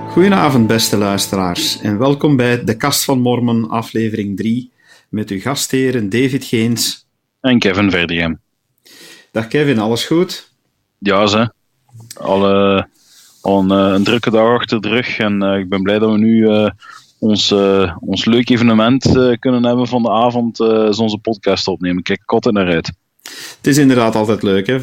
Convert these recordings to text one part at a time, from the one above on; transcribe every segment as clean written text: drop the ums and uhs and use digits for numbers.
Goedenavond, beste luisteraars, en welkom bij de Kast van Mormon, aflevering 3, met uw gastheren David Geens en Kevin Verdegem. Dag Kevin, alles goed? Ja, ze. Al een drukke dag achter de rug en ik ben blij dat we nu ons leuk evenement kunnen hebben van de avond, onze podcast opnemen. Kijk altijd naar uit. Het is inderdaad altijd leuk, hè?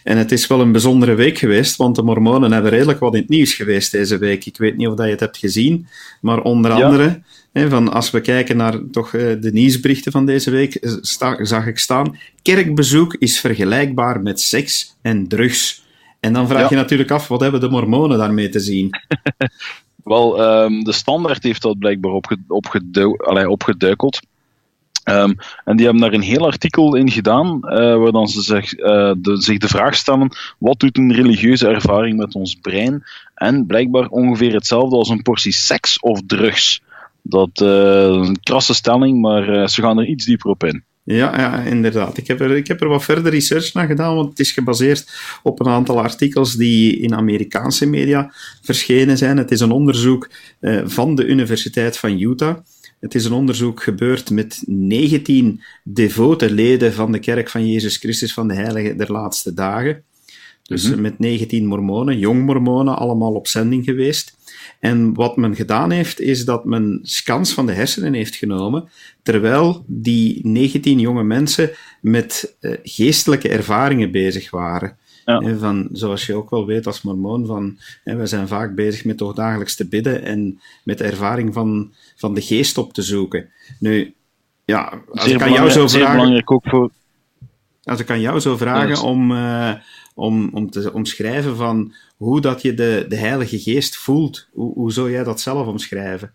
En het is wel een bijzondere week geweest, want de mormonen hebben redelijk wat in het nieuws geweest deze week. Ik weet niet of dat je het hebt gezien, maar onder andere, als we kijken naar toch de nieuwsberichten van deze week, zag ik staan: kerkbezoek is vergelijkbaar met seks en drugs. En dan vraag je natuurlijk af, wat hebben de mormonen daarmee te zien? Wel, de Standaard heeft dat blijkbaar opgeduikeld. En die hebben daar een heel artikel in gedaan, waar dan ze zich de vraag stellen: wat doet een religieuze ervaring met ons brein? En blijkbaar ongeveer hetzelfde als een portie seks of drugs. Dat is een krasse stelling, maar ze gaan er iets dieper op in. Ja, inderdaad. Ik heb er wat verder research naar gedaan, want het is gebaseerd op een aantal artikels die in Amerikaanse media verschenen zijn. Het is een onderzoek van de Universiteit van Utah. Het is een onderzoek gebeurd met 19 devote leden van de Kerk van Jezus Christus van de Heilige der Laatste Dagen. Dus met 19 mormonen, jong mormonen, allemaal op zending geweest. En wat men gedaan heeft, is dat men scans van de hersenen heeft genomen, terwijl die 19 jonge mensen met geestelijke ervaringen bezig waren. Ja. Zoals je ook wel weet als mormoon, we zijn vaak bezig met toch dagelijks te bidden en met de ervaring van de geest op te zoeken. Nu, ja, als ik aan jou zo vragen, belangrijk ook voor... Als ik aan jou zou vragen om te omschrijven van hoe dat je de Heilige Geest voelt, hoe zou jij dat zelf omschrijven?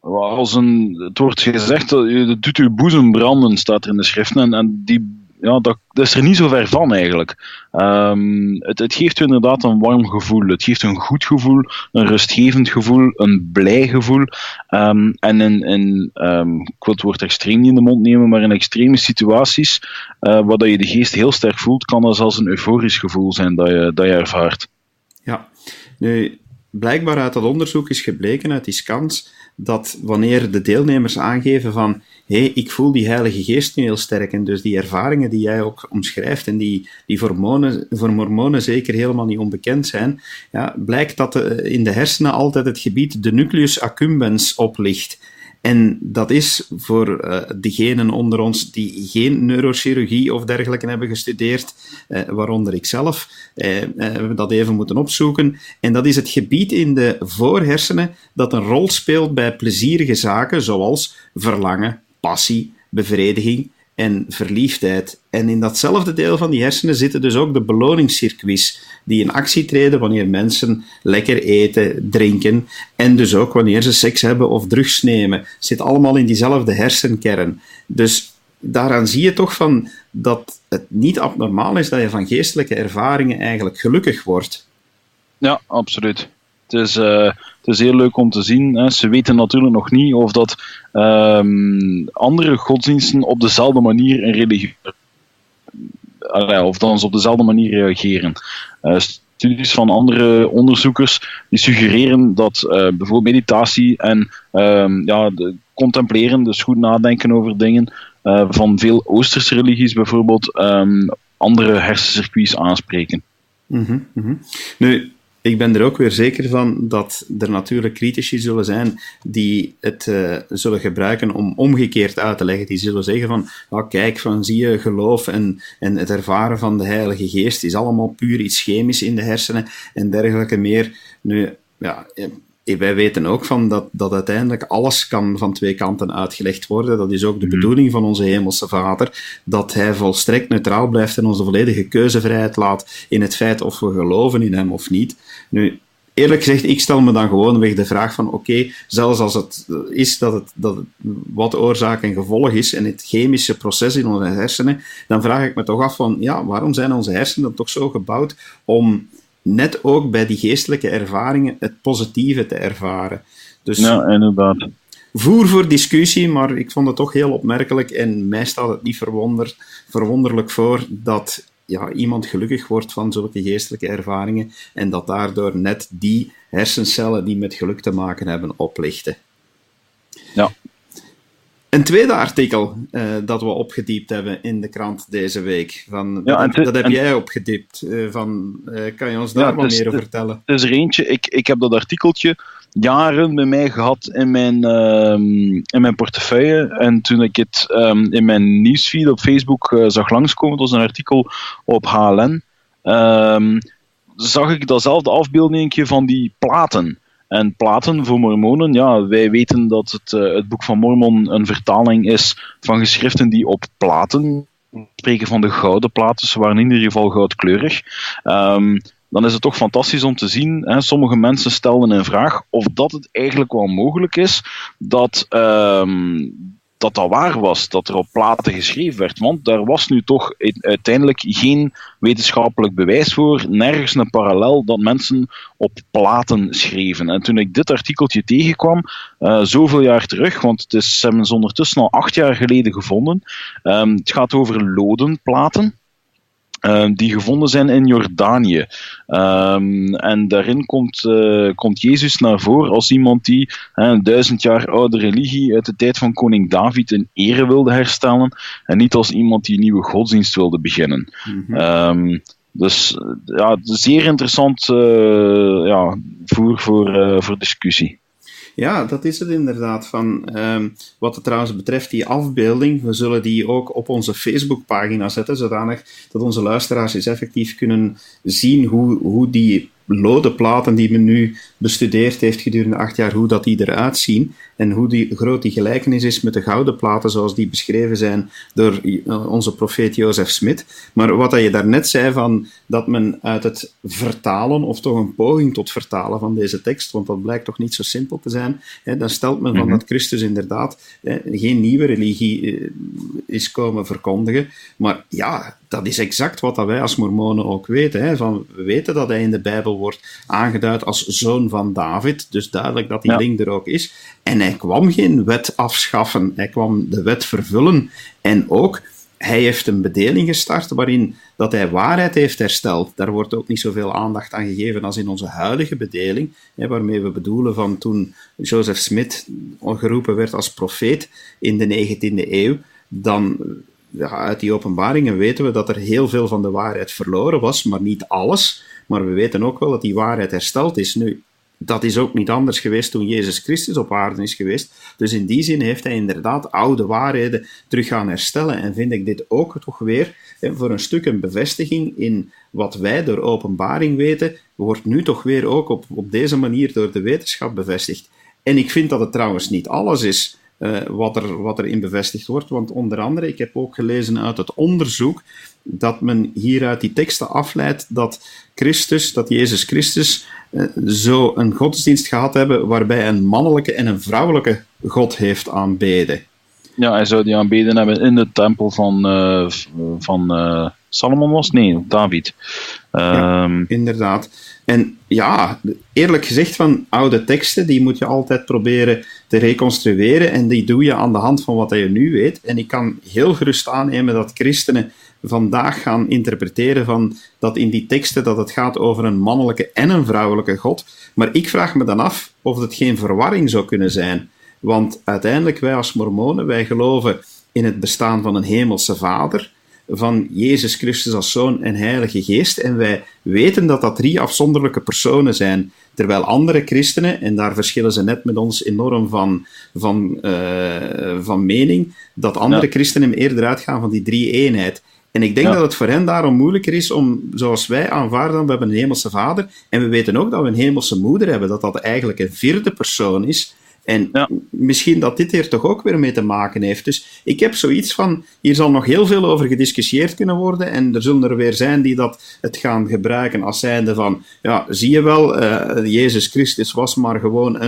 Het wordt gezegd, het doet uw boezem branden, staat er in de schriften, en dat is er niet zo ver van eigenlijk. Het geeft u inderdaad een warm gevoel. Het geeft een goed gevoel, een rustgevend gevoel, een blij gevoel. Ik wil het woord extreem niet in de mond nemen, maar in extreme situaties, waar dat je de geest heel sterk voelt, kan dat zelfs een euforisch gevoel zijn dat je ervaart. Ja, nu, blijkbaar uit dat onderzoek is gebleken, uit die scans, dat wanneer de deelnemers aangeven van ik voel die Heilige Geest nu heel sterk, en dus die ervaringen die jij ook omschrijft en die voor mormonen zeker helemaal niet onbekend zijn, blijkt dat in de hersenen altijd het gebied de nucleus accumbens oplicht. En dat is voor degenen onder ons die geen neurochirurgie of dergelijke hebben gestudeerd, waaronder ik zelf, hebben dat even moeten opzoeken. En dat is het gebied in de voorhersenen dat een rol speelt bij plezierige zaken zoals verlangen, passie, bevrediging en verliefdheid. En in datzelfde deel van die hersenen zitten dus ook de beloningscircuits die in actie treden wanneer mensen lekker eten, drinken en dus ook wanneer ze seks hebben of drugs nemen. Het zit allemaal in diezelfde hersenkern. Dus daaraan zie je toch van dat het niet abnormaal is dat je van geestelijke ervaringen eigenlijk gelukkig wordt. Ja, absoluut. Het is heel leuk om te zien. Hè. Ze weten natuurlijk nog niet of dat andere godsdiensten op dezelfde manier in religie, of dan ze op dezelfde manier reageren. Studies van andere onderzoekers die suggereren dat bijvoorbeeld meditatie en contempleren, dus goed nadenken over dingen, van veel Oosterse religies bijvoorbeeld, andere hersencircuits aanspreken. Nu, ik ben er ook weer zeker van dat er natuurlijk critici zullen zijn die het zullen gebruiken om omgekeerd uit te leggen. Die zullen zeggen van, kijk, zie je, geloof en het ervaren van de Heilige Geest is allemaal puur iets chemisch in de hersenen en dergelijke meer. Nu, wij weten ook van dat uiteindelijk alles kan van twee kanten uitgelegd worden. Dat is ook de bedoeling van onze Hemelse Vader, dat Hij volstrekt neutraal blijft en ons de volledige keuzevrijheid laat in het feit of we geloven in Hem of niet. Nu, eerlijk gezegd, ik stel me dan gewoonweg de vraag van oké, zelfs als het is dat het wat oorzaak en gevolg is en het chemische proces in onze hersenen, dan vraag ik me toch af van waarom zijn onze hersenen dan toch zo gebouwd om net ook bij die geestelijke ervaringen het positieve te ervaren. Dus, ja, inderdaad. Voer voor discussie, maar ik vond het toch heel opmerkelijk en mij staat het niet verwonderlijk voor dat iemand gelukkig wordt van zulke geestelijke ervaringen en dat daardoor net die hersencellen die met geluk te maken hebben oplichten. Ja. Een tweede artikel dat we opgediept hebben in de krant deze week. Dat heb jij opgediept. Kan je ons daar wat meer over vertellen? Het is er eentje. Ik heb dat artikeltje jaren bij mij gehad in mijn portefeuille. En toen ik het in mijn nieuwsfeed op Facebook zag langskomen, het was een artikel op HLN, zag ik datzelfde afbeeldingetje van die platen. En platen voor mormonen, ja, wij weten dat het boek van Mormon een vertaling is van geschriften die op platen spreken, van de gouden platen. Ze waren in ieder geval goudkleurig. Dan is het toch fantastisch om te zien. Hè, sommige mensen stelden in vraag of dat het eigenlijk wel mogelijk is dat dat waar was, dat er op platen geschreven werd. Want daar was nu toch uiteindelijk geen wetenschappelijk bewijs voor, nergens een parallel dat mensen op platen schreven. En toen ik dit artikeltje tegenkwam, zoveel jaar terug, want ze hebben ze ondertussen al 8 jaar geleden gevonden. Het gaat over lodenplaten. Die gevonden zijn in Jordanië. En daarin komt Jezus naar voren als iemand die een 1000 jaar oude religie uit de tijd van koning David in ere wilde herstellen en niet als iemand die een nieuwe godsdienst wilde beginnen. Mm-hmm. Dus ja, zeer interessant voer voor discussie. Ja, dat is het inderdaad. Wat het trouwens betreft, die afbeelding, we zullen die ook op onze Facebookpagina zetten, zodanig dat onze luisteraars eens effectief kunnen zien hoe die lodenplaten die men nu bestudeerd heeft gedurende 8 jaar, hoe dat die eruit zien en hoe groot die gelijkenis is met de gouden platen zoals die beschreven zijn door onze profeet Jozef Smith. Maar wat je daarnet zei, dat men uit het vertalen, of toch een poging tot vertalen van deze tekst, want dat blijkt toch niet zo simpel te zijn, dan stelt men van dat Christus inderdaad geen nieuwe religie is komen verkondigen. Maar ja, dat is exact wat wij als mormonen ook weten. We weten dat hij in de Bijbel wordt aangeduid als zoon van David, dus duidelijk dat die link er ook is. En hij kwam geen wet afschaffen, hij kwam de wet vervullen. En ook, hij heeft een bedeling gestart waarin dat hij waarheid heeft hersteld. Daar wordt ook niet zoveel aandacht aan gegeven als in onze huidige bedeling, waarmee we bedoelen van toen Joseph Smith geroepen werd als profeet in de 19e eeuw, dan uit die openbaringen weten we dat er heel veel van de waarheid verloren was, maar niet alles. Maar we weten ook wel dat die waarheid hersteld is. Nu, dat is ook niet anders geweest toen Jezus Christus op aarde is geweest. Dus in die zin heeft hij inderdaad oude waarheden terug gaan herstellen. En vind ik dit ook toch weer voor een stuk een bevestiging in wat wij door openbaring weten, wordt nu toch weer ook op deze manier door de wetenschap bevestigd. En ik vind dat het trouwens niet alles is wat er in bevestigd wordt, want onder andere, ik heb ook gelezen uit het onderzoek, dat men hieruit die teksten afleidt dat Jezus Christus zo een godsdienst gehad hebben waarbij een mannelijke en een vrouwelijke God heeft aanbeden. Ja, hij zou die aanbeden hebben in de tempel van Salomon was? Nee, David. Ja, inderdaad. En ja, eerlijk gezegd, van oude teksten, die moet je altijd proberen te reconstrueren en die doe je aan de hand van wat je nu weet. En ik kan heel gerust aannemen dat christenen vandaag gaan interpreteren van dat in die teksten dat het gaat over een mannelijke en een vrouwelijke God. Maar ik vraag me dan af of het geen verwarring zou kunnen zijn. Want uiteindelijk, wij als mormonen, wij geloven in het bestaan van een hemelse vader, van Jezus Christus als Zoon en Heilige Geest. En wij weten dat dat 3 afzonderlijke personen zijn. Terwijl andere christenen, en daar verschillen ze net met ons enorm van mening, dat andere christenen eerder uitgaan van die 3-eenheid. En ik denk dat het voor hen daarom moeilijker is om, zoals wij aanvaarden, we hebben een hemelse vader, en we weten ook dat we een hemelse moeder hebben, dat eigenlijk een 4e persoon is. En misschien dat dit hier toch ook weer mee te maken heeft. Dus ik heb zoiets van, hier zal nog heel veel over gediscussieerd kunnen worden en er zullen er weer zijn die het gaan gebruiken als zijnde van, ja, zie je wel, Jezus Christus was maar gewoon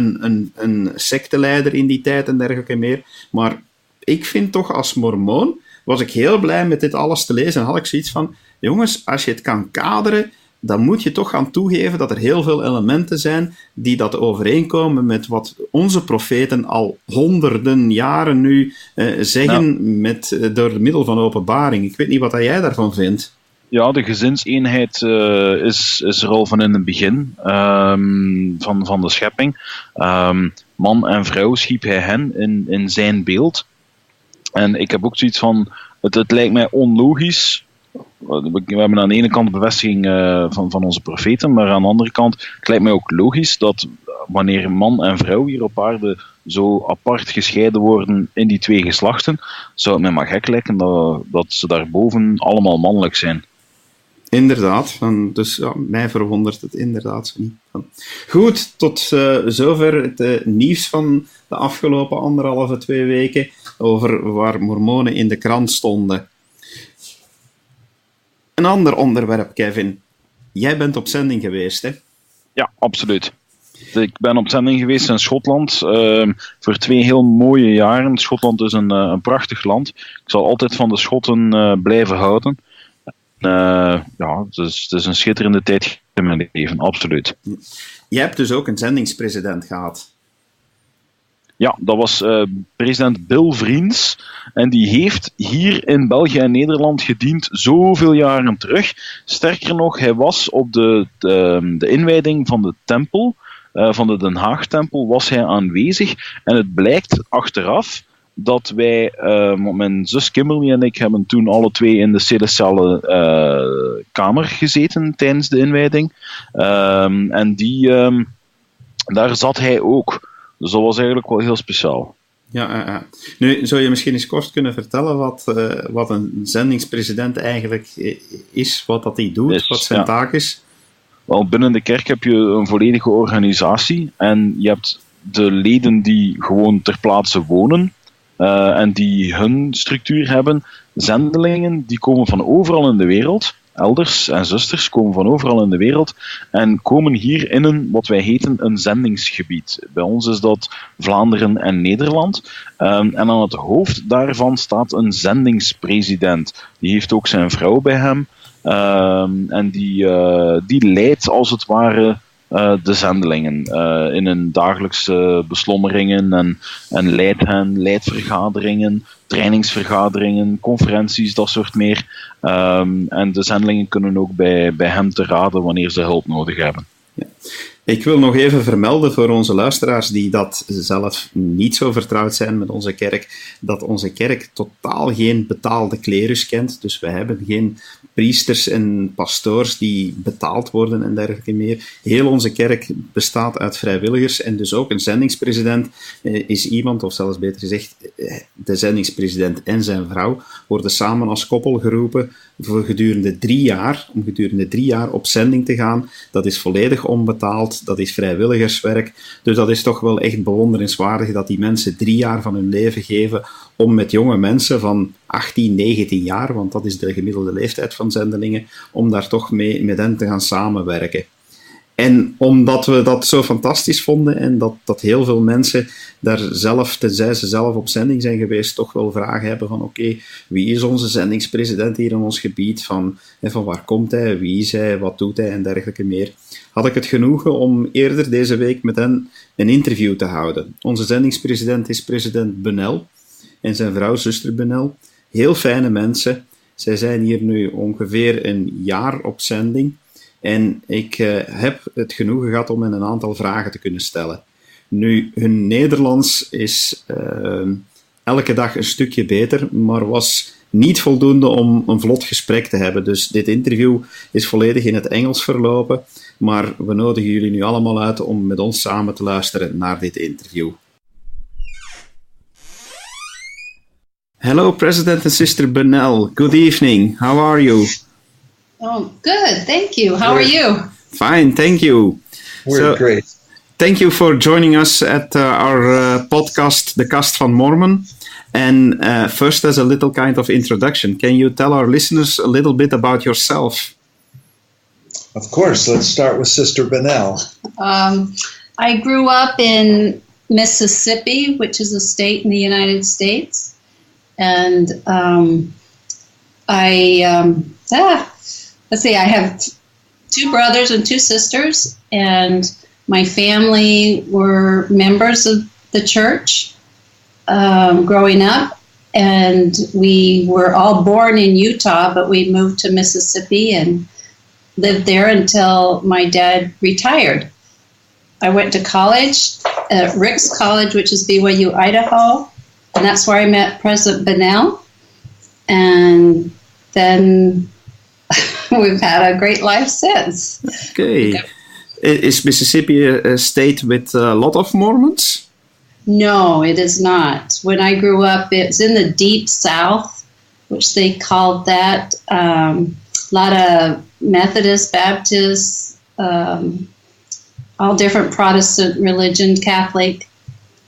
een secteleider in die tijd en dergelijke meer. Maar ik vind toch als mormoon, was ik heel blij met dit alles te lezen en had ik zoiets van, jongens, als je het kan kaderen, dan moet je toch gaan toegeven dat er heel veel elementen zijn die dat overeenkomen met wat onze profeten al honderden jaren nu zeggen door middel van openbaring. Ik weet niet wat jij daarvan vindt. Ja, de gezinseenheid is er al van in het begin van de schepping. Man en vrouw schiep hij hen in zijn beeld. En ik heb ook zoiets van, het lijkt mij onlogisch. We hebben aan de ene kant de bevestiging van onze profeten, maar aan de andere kant, het lijkt mij ook logisch dat wanneer man en vrouw hier op aarde zo apart gescheiden worden in die twee geslachten, zou het mij maar gek lijken dat ze daarboven allemaal mannelijk zijn. Inderdaad, dus ja, mij verwondert het inderdaad zo niet. Goed, tot zover het nieuws van de afgelopen 1,5-2 weken over waar mormonen in de krant stonden. Een ander onderwerp, Kevin. Jij bent op zending geweest, hè? Ja, absoluut. Ik ben op zending geweest in Schotland voor 2 heel mooie jaren. Schotland is een prachtig land. Ik zal altijd van de Schotten blijven houden. Ja, het is een schitterende tijd in mijn leven, absoluut. Je hebt dus ook een zendingspresident gehad. Ja, dat was president Bill Vriends. En die heeft hier in België en Nederland gediend zoveel jaren terug. Sterker nog, hij was op de inwijding van de tempel, van de Den Haag-tempel, was hij aanwezig. En het blijkt achteraf dat wij, mijn zus Kimberly en ik hebben toen alle 2 in de celestiale kamer gezeten tijdens de inwijding. En daar zat hij ook. Dus dat was eigenlijk wel heel speciaal. Ja. Nu, zou je misschien eens kort kunnen vertellen wat een zendingspresident eigenlijk is, wat dat hij doet, wat zijn taak is? Wel, binnen de kerk heb je een volledige organisatie en je hebt de leden die gewoon ter plaatse wonen en die hun structuur hebben. Zendelingen, die komen van overal in de wereld. Elders en zusters komen van overal in de wereld en komen hier in wat wij heten een zendingsgebied. Bij ons is dat Vlaanderen en Nederland. En aan het hoofd daarvan staat een zendingspresident. Die heeft ook zijn vrouw bij hem. En die leidt als het ware de zendelingen in hun dagelijkse beslommeringen en leidt vergaderingen, trainingsvergaderingen, conferenties, dat soort meer. En de zendelingen kunnen ook bij hem te raden wanneer ze hulp nodig hebben. Ja. Ik wil nog even vermelden voor onze luisteraars die dat zelf niet zo vertrouwd zijn met onze kerk, dat onze kerk totaal geen betaalde klerus kent. Dus wij hebben geen priesters en pastoors die betaald worden en dergelijke meer. Heel onze kerk bestaat uit vrijwilligers en dus ook een zendingspresident is iemand, of zelfs beter gezegd, de zendingspresident en zijn vrouw worden samen als koppel geroepen voor gedurende 3 jaar, om gedurende 3 jaar op zending te gaan. Dat is volledig onbetaald, dat is vrijwilligerswerk. Dus dat is toch wel echt bewonderenswaardig dat die mensen 3 jaar van hun leven geven om met jonge mensen van 18, 19 jaar, want dat is de gemiddelde leeftijd van zendelingen, om daar toch mee met hen te gaan samenwerken. En omdat we dat zo fantastisch vonden en dat heel veel mensen daar zelf, tenzij ze zelf op zending zijn geweest, toch wel vragen hebben van oké, wie is onze zendingspresident hier in ons gebied? Van waar komt hij? Wie is hij? Wat doet hij? En dergelijke meer. Had ik het genoegen om eerder deze week met hen een interview te houden. Onze zendingspresident is president Bunnell en zijn vrouw, zuster Bunnell. Heel fijne mensen. Zij zijn hier nu ongeveer een jaar op zending. En ik heb het genoegen gehad om hen een aantal vragen te kunnen stellen. Nu, hun Nederlands is elke dag een stukje beter, maar was niet voldoende om een vlot gesprek te hebben. Dus dit interview is volledig in het Engels verlopen, maar we nodigen jullie nu allemaal uit om met ons samen te luisteren naar dit interview. Hello, President and Sister Bunnell. Good evening. How are you? Oh, good. Thank you. How are you? Fine, thank you. We're great. Thank you for joining us at our podcast, the Kast van Mormon. And first, as a little kind of introduction, can you tell our listeners a little bit about yourself? Of course. Let's start with Sister Bunnell. I grew up in Mississippi, which is a state in the United States. And let's see, I have 2 brothers and 2 sisters, and my family were members of the church growing up. And we were all born in Utah, but we moved to Mississippi and lived there until my dad retired. I went to college at Ricks College, which is BYU, Idaho, and that's where I met President Bunnell. And then we've had a great life since. Okay. Is Mississippi a state with a lot of Mormons? No, it is not. When I grew up, it's in the deep South, which they called that. A lot of Methodist, Baptist, all different Protestant religion, Catholic.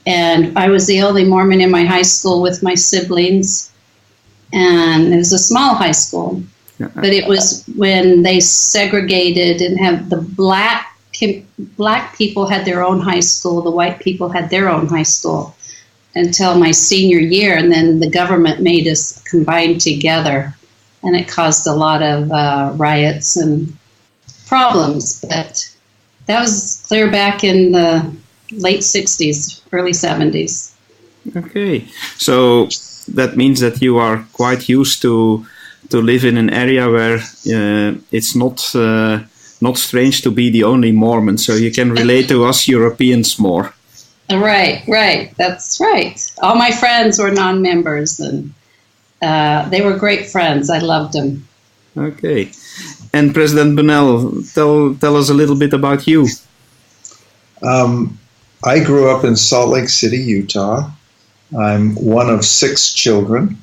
And I was the only Mormon in my high school with my siblings. And it was a small high school. Yeah. But it was when they segregated and have the black people had their own high school, the white people had their own high school until my senior year. And then the government made us combine together. And it caused a lot of riots and problems. But that was clear back in the late 60s, early 70s. Okay. So that means that you are quite used to live in an area where it's not strange to be the only Mormon. So you can relate to us Europeans more. Right. That's right. All my friends were non-members, and they were great friends. I loved them. Okay. And President Bunnell, tell us a little bit about you. I grew up in Salt Lake City, Utah. I'm one of 6 children,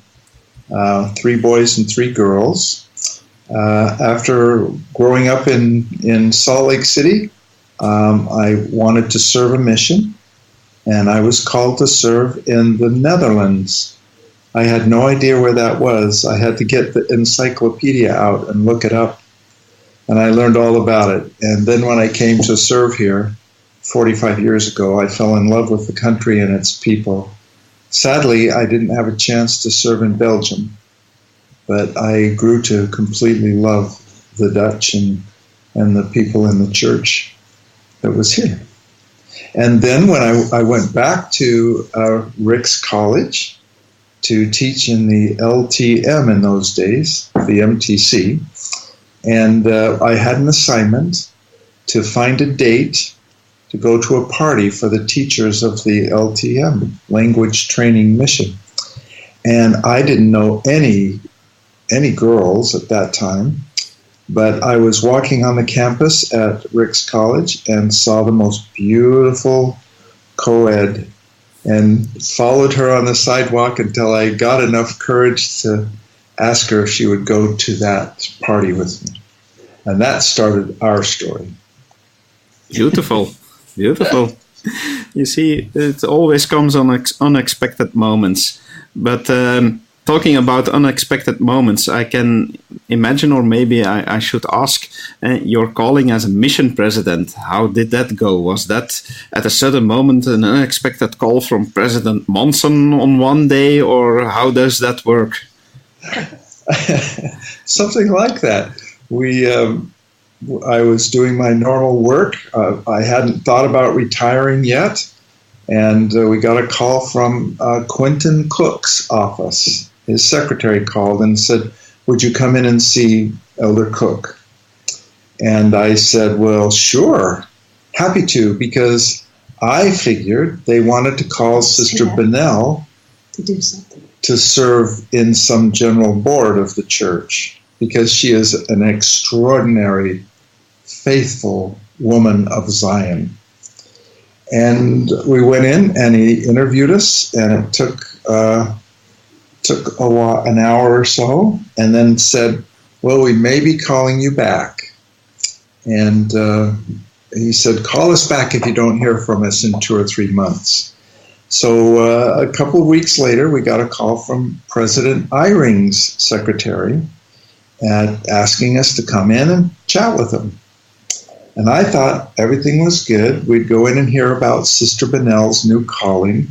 3 boys and 3 girls. After growing up in Salt Lake City, I wanted to serve a mission, and I was called to serve in the Netherlands. I had no idea where that was. I had to get the encyclopedia out and look it up, and I learned all about it. And then when I came to serve here 45 years ago, I fell in love with the country and its people. Sadly, I didn't have a chance to serve in Belgium, but I grew to completely love the Dutch and the people in the church that was here. And then when I went back to Ricks College to teach in the LTM in those days, the MTC, and I had an assignment to find a date to go to a party for the teachers of the LTM, Language Training Mission. And I didn't know any girls at that time, but I was walking on the campus at Ricks College and saw the most beautiful co-ed and followed her on the sidewalk until I got enough courage to ask her if she would go to that party with me. And that started our story. Beautiful. Beautiful. You see, it always comes on unexpected moments. But talking about unexpected moments, I can imagine, or maybe I should ask, your calling as a mission president. How did that go? Was that at a certain moment an unexpected call from President Monson on one day, or how does that work? Something like that. I was doing my normal work. I hadn't thought about retiring yet. And we got a call from Quentin Cook's office. His secretary called and said, "Would you come in and see Elder Cook?" And I said, "Well, sure, happy to," because I figured they wanted to call Sister Bunnell to do something, to serve in some general board of the church, because she is an extraordinary, faithful woman of Zion. And we went in, and he interviewed us, and it took an hour or so, and then said, "Well, we may be calling you back." And he said, "Call us back if you don't hear from us in 2 or 3 months." So a couple of weeks later, we got a call from President Eyring's secretary asking us to come in and chat with him. And I thought everything was good. We'd go in and hear about Sister Bunnell's new calling.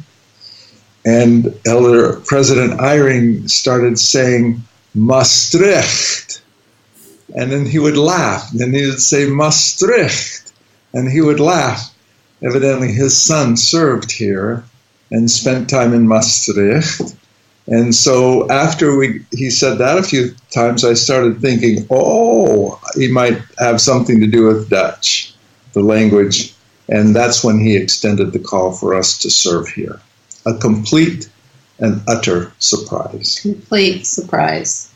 And President Eyring started saying, "Maastricht." And then he would laugh. And then he would say, "Maastricht." And he would laugh. Evidently his son served here and spent time in Maastricht. And so after he said that a few times, I started thinking, he might have something to do with Dutch, the language. And that's when he extended the call for us to serve here. A complete and utter surprise. Complete surprise.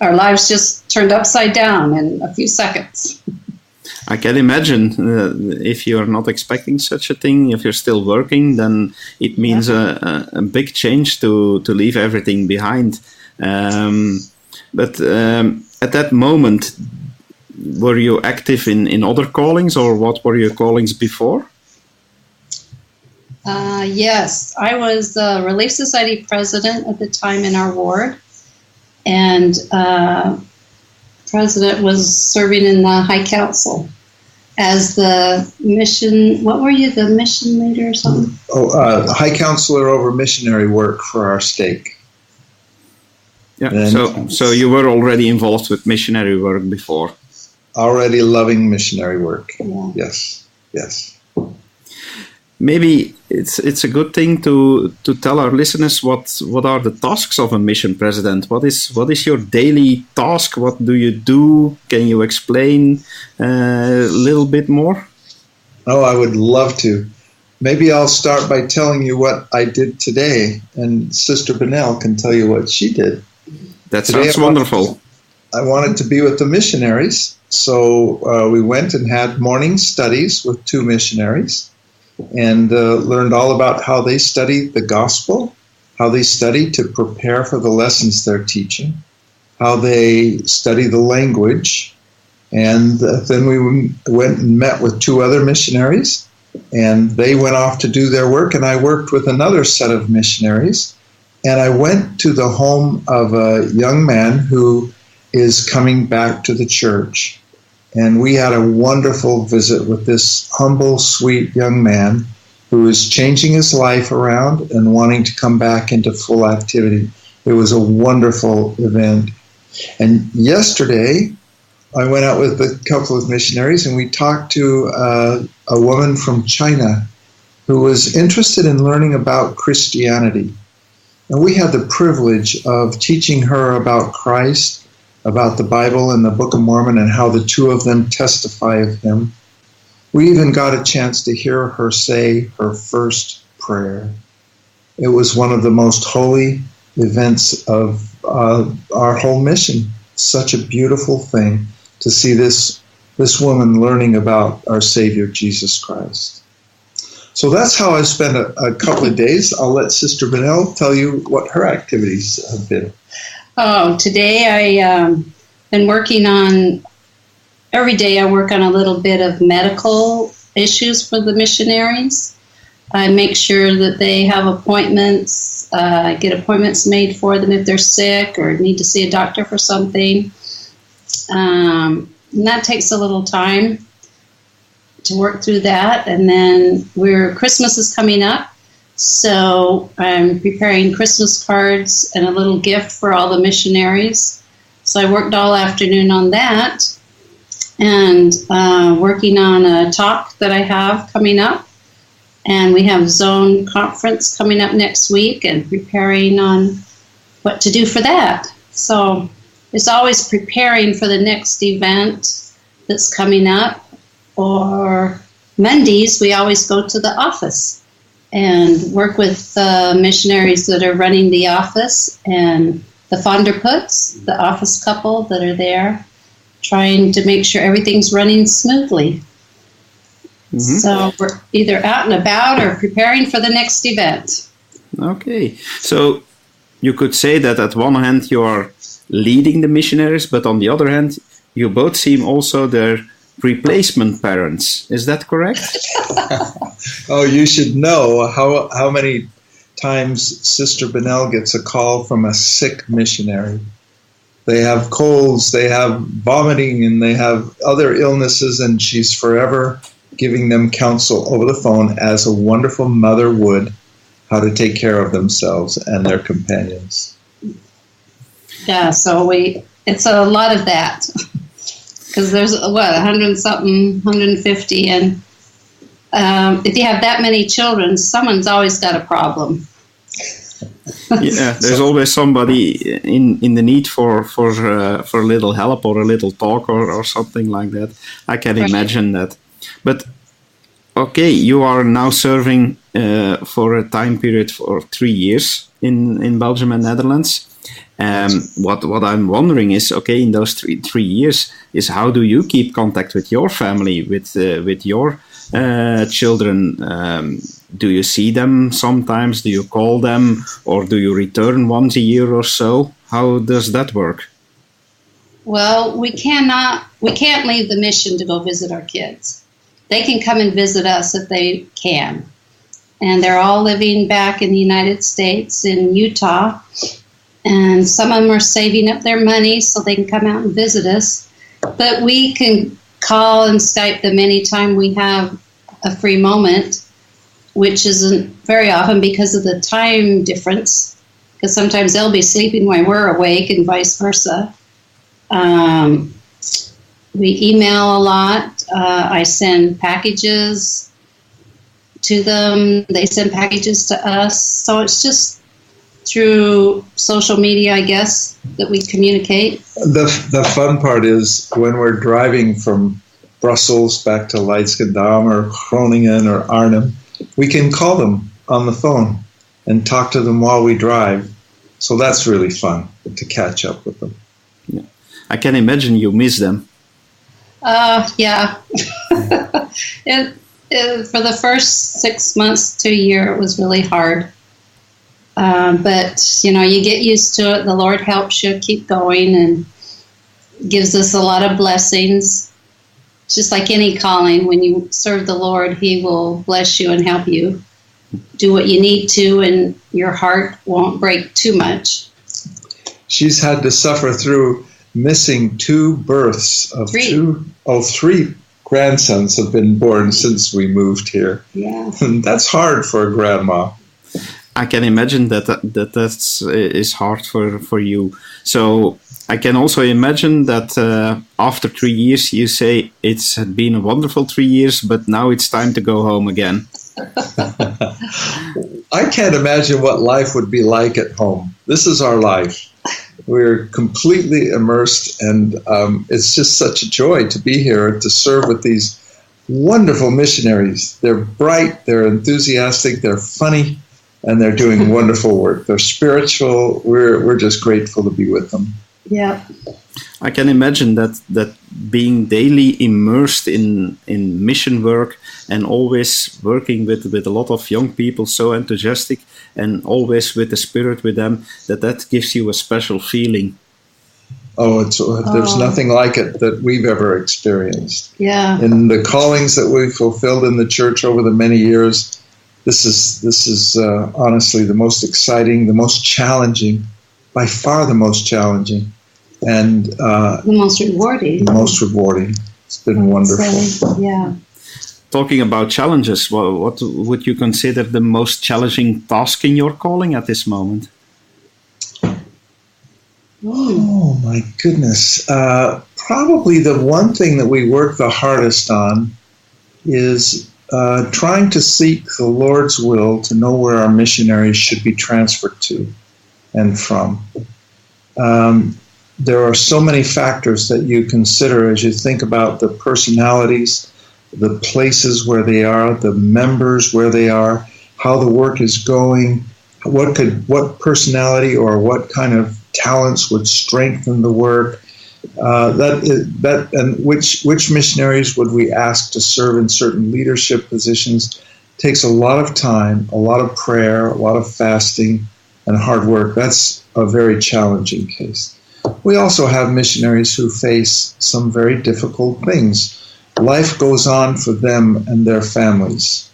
Our lives just turned upside down in a few seconds. I can imagine if you're not expecting such a thing, if you're still working, then it means a big change to leave everything behind. But at that moment, were you active in other callings, or what were your callings before? Yes, I was the Relief Society president at the time in our ward, and president was serving in the High Council as the mission. What were you, the mission leader or something? High Counselor over missionary work for our stake. Yeah. So you were already involved with missionary work before. Already loving missionary work. Yeah. Yes. Maybe it's a good thing to tell our listeners what are the tasks of a mission president. What is your daily task? What do you do? Can you explain a little bit more? Oh, I would love to. Maybe I'll start by telling you what I did today, and Sister Bunnell can tell you what she did. That sounds wonderful. I wanted to be with the missionaries, so we went and had morning studies with 2 missionaries. And learned all about how they study the gospel, how they study to prepare for the lessons they're teaching, how they study the language. And then we went and met with 2 other missionaries, and they went off to do their work, and I worked with another set of missionaries. And I went to the home of a young man who is coming back to the church. And we had a wonderful visit with this humble, sweet young man who is changing his life around and wanting to come back into full activity. It was a wonderful event. And yesterday, I went out with a couple of missionaries and we talked to a woman from China who was interested in learning about Christianity. And we had the privilege of teaching her about Christ, about the Bible and the Book of Mormon, and how the 2 of them testify of him. We even got a chance to hear her say her first prayer. It was one of the most holy events of our whole mission. Such a beautiful thing to see this woman learning about our Savior, Jesus Christ. So that's how I spent a couple of days. I'll let Sister Bunnell tell you what her activities have been. Oh, today I been working on, every day I work on a little bit of medical issues for the missionaries. I make sure that they have appointments, get appointments made for them if they're sick or need to see a doctor for something. And that takes a little time to work through that. And then Christmas is coming up. So I'm preparing Christmas cards and a little gift for all the missionaries. So I worked all afternoon on that and working on a talk that I have coming up. And we have Zone Conference coming up next week and preparing on what to do for that. So it's always preparing for the next event that's coming up. Or Mondays, we always go to the office and work with missionaries that are running the office and the Fonderputs, the office couple that are there, trying to make sure everything's running smoothly. Mm-hmm. So we're either out and about or preparing for the next event. Okay. So you could say that at one hand you are leading the missionaries, but on the other hand, you both seem also their replacement parents. Is that correct? Oh, you should know how many times Sister Bunnell gets a call from a sick missionary. They have colds, they have vomiting, and they have other illnesses, and she's forever giving them counsel over the phone as a wonderful mother would, how to take care of themselves and their companions. Yeah, so it's a lot of that. Because there's, 100-something, 150, and if you have that many children, someone's always got a problem. Yeah, there's always somebody in the need for a little help or a little talk or something like that. I can imagine that. But okay, you are now serving for a time period for 3 years in Belgium and Netherlands. What I'm wondering is, okay, in those three years, is how do you keep contact with your family, with your children? Do you see them sometimes? Do you call them, or do you return once a year or so? How does that work? Well, we can't leave the mission to go visit our kids. They can come and visit us if they can. And they're all living back in the United States, in Utah. And some of them are saving up their money so they can come out and visit us. But we can call and Skype them anytime we have a free moment, which isn't very often because of the time difference, because sometimes they'll be sleeping while we're awake and vice versa. We email a lot. I send packages to them. They send packages to us. So it's just through social media, I guess, that we communicate. The fun part is when we're driving from Brussels back to Leidschendam or Groningen or Arnhem, we can call them on the phone and talk to them while we drive. So that's really fun to catch up with them. Yeah. I can imagine you miss them. Yeah. For the first 6 months to a year, it was really hard. But, you get used to it. The Lord helps you keep going and gives us a lot of blessings. Just like any calling, when you serve the Lord, He will bless you and help you do what you need to, and your heart won't break too much. She's had to suffer through missing 2 births of 3 grandsons have been born since we moved here. Yeah. And that's hard for a grandma. I can imagine that is hard for you. So I can also imagine that after 3 years you say it's been a wonderful 3 years, but now it's time to go home again. I can't imagine what life would be like at home. This is our life. We're completely immersed, and it's just such a joy to be here to serve with these wonderful missionaries. They're bright, they're enthusiastic, they're funny, and they're doing wonderful work. They're spiritual. We're just grateful to be with them. Yeah. I can imagine that being daily immersed in mission work and always working with a lot of young people, so enthusiastic, and always with the Spirit with them, that gives you a special feeling. There's nothing like it that we've ever experienced. Yeah. In the callings that we've fulfilled in the church over the many years, this is honestly the most exciting, the most challenging, by far the most challenging, and the most rewarding. The most rewarding. It's been wonderful. So, yeah. Talking about challenges, what would you consider the most challenging task in your calling at this moment? Oh my goodness. Probably the one thing that we work the hardest on is trying to seek the Lord's will to know where our missionaries should be transferred to and from. There are so many factors that you consider as you think about the personalities, the places where they are, the members where they are, how the work is going, what personality or what kind of talents would strengthen the work, and which missionaries would we ask to serve in certain leadership positions. It takes a lot of time, a lot of prayer, a lot of fasting, and hard work. That's a very challenging case. We also have missionaries who face some very difficult things. Life goes on for them and their families.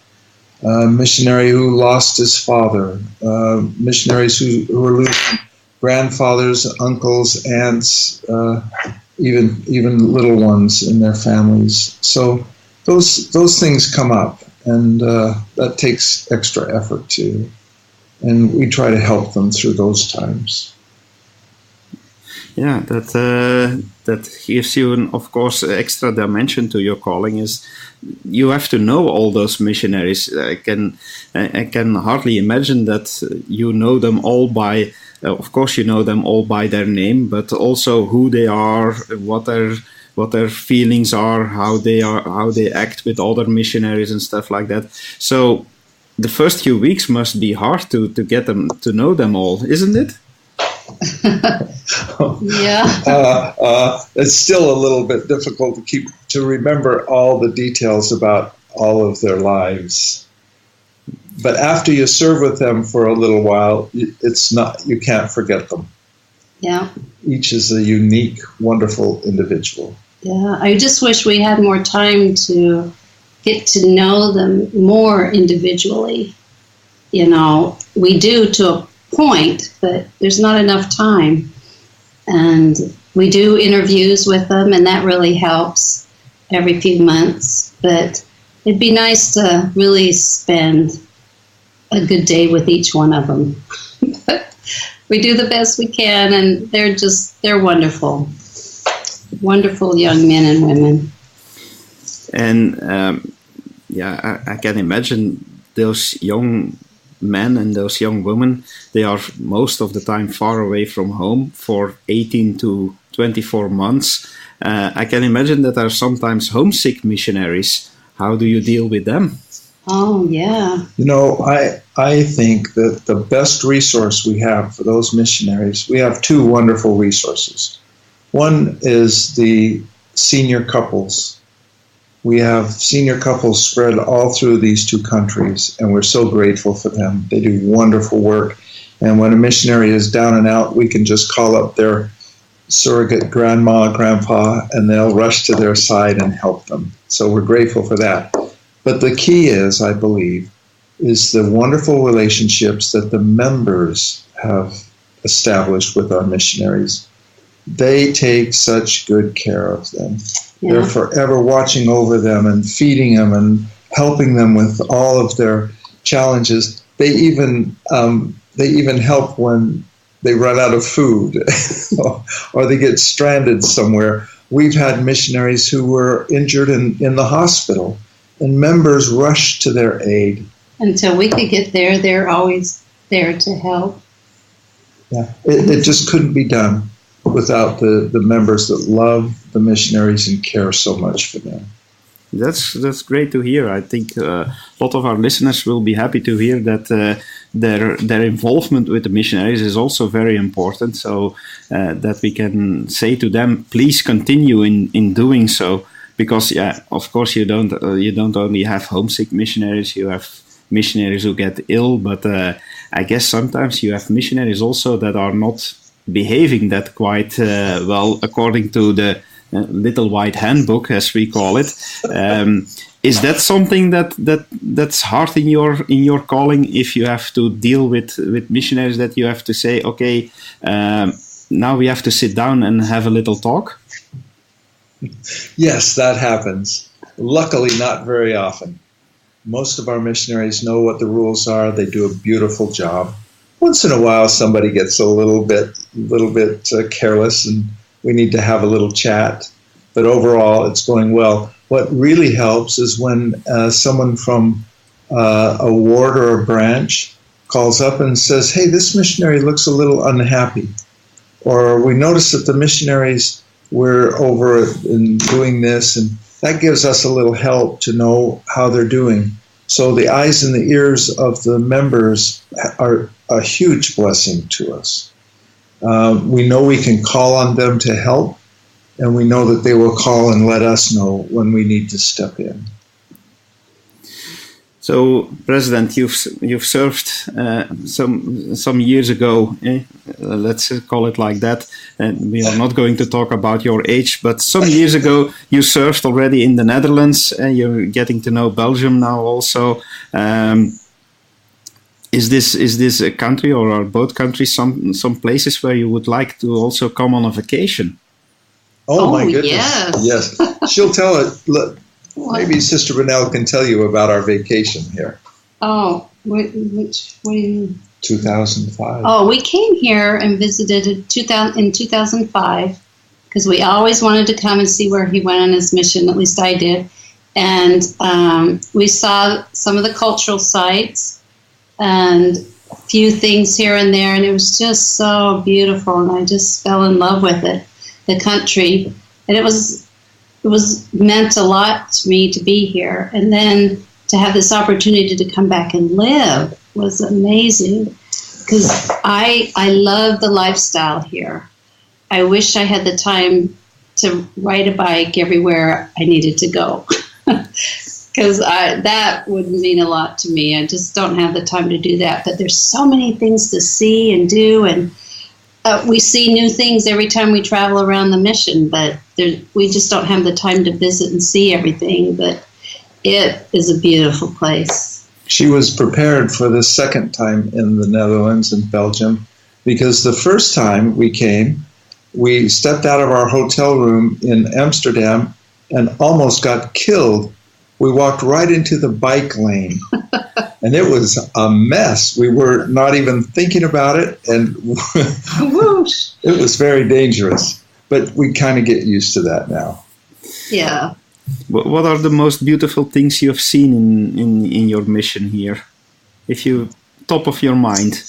A missionary who lost his father, missionaries who are losing grandfathers, uncles, aunts, even little ones in their families. So those things come up, and that takes extra effort too. And we try to help them through those times. Yeah, that gives you, of course, extra dimension to your calling. Is you have to know all those missionaries. I can hardly imagine that you know them all by. Of course, you know them all by their name, but also who they are, what their feelings are, how they act with other missionaries and stuff like that. So the first few weeks must be hard to get them to know them all, isn't it? Yeah. It's still a little bit difficult to remember all the details about all of their lives. But after you serve with them for a little while, you can't forget them. Yeah. Each is a unique, wonderful individual. Yeah, I just wish we had more time to get to know them more individually. You know, we do to a point, but there's not enough time. And we do interviews with them, and that really helps every few months. But it'd be nice to really spend a good day with each one of them. But we do the best we can, and they're wonderful. Wonderful young men and women. And I can imagine those young men and those young women, they are most of the time far away from home for 18 to 24 months. I can imagine that there are sometimes homesick missionaries. How do you deal with them? Oh, yeah. You know, I think that the best resource we have for those missionaries, we have two wonderful resources. One is the senior couples. We have senior couples spread all through these two countries, and we're so grateful for them. They do wonderful work. And when a missionary is down and out, we can just call up their surrogate grandma, grandpa, and they'll rush to their side and help them. So we're grateful for that. But the key is, I believe, is the wonderful relationships that the members have established with our missionaries. They take such good care of them. Yeah. They're forever watching over them and feeding them and helping them with all of their challenges. They even help when they run out of food or they get stranded somewhere. We've had missionaries who were injured in the hospital, and members rushed to their aid. Until we could get there, they're always there to help. Yeah, it just couldn't be done without the members that love the missionaries and care so much for them. That's great to hear. I think a lot of our listeners will be happy to hear that their involvement with the missionaries is also very important. So that we can say to them, please continue in doing so. Because of course you don't only have homesick missionaries, you have missionaries who get ill, but I guess sometimes you have missionaries also that are not behaving that quite well according to the Little White Handbook, as we call it. Is that something that's hard in your calling, if you have to deal with missionaries that you have to say, okay, now we have to sit down and have a little talk? Yes, that happens. Luckily, not very often. Most of our missionaries know what the rules are. They do a beautiful job. Once in a while, somebody gets a little bit careless, and we need to have a little chat. But overall, it's going well. What really helps is when someone from a ward or a branch calls up and says, "Hey, this missionary looks a little unhappy," or we notice that the missionaries were over in doing this, and that gives us a little help to know how they're doing. So the eyes and the ears of the members are a huge blessing to us. We know we can call on them to help, and we know that they will call and let us know when we need to step in. So, President, you've served some years ago. Let's call it like that. And we are not going to talk about your age, but some years ago you served already in the Netherlands, and you're getting to know Belgium now also. Is this a country, or are both countries some places where you would like to also come on a vacation? Oh my goodness! Yes. She'll tell it. Look. Maybe Sister Bunnell can tell you about our vacation here. Oh, what are you 2005. Oh, we came here and visited in 2005 because we always wanted to come and see where he went on his mission, at least I did. And we saw some of the cultural sites and a few things here and there, and it was just so beautiful, and I just fell in love with it, the country. And it was meant a lot to me to be here. And then to have this opportunity to come back and live was amazing because I love the lifestyle here. I wish I had the time to ride a bike everywhere I needed to go because that would mean a lot to me. I just don't have the time to do that. But there's so many things to see and do, and we see new things every time we travel around the mission, but we just don't have the time to visit and see everything. But it is a beautiful place. She was prepared for the second time in the Netherlands and Belgium because the first time we came, we stepped out of our hotel room in Amsterdam and almost got killed. We walked right into the bike lane. And it was a mess. We were not even thinking about it, and it was very dangerous. But we kind of get used to that now. Yeah. What are the most beautiful things you have seen in your mission here? If you, top of your mind.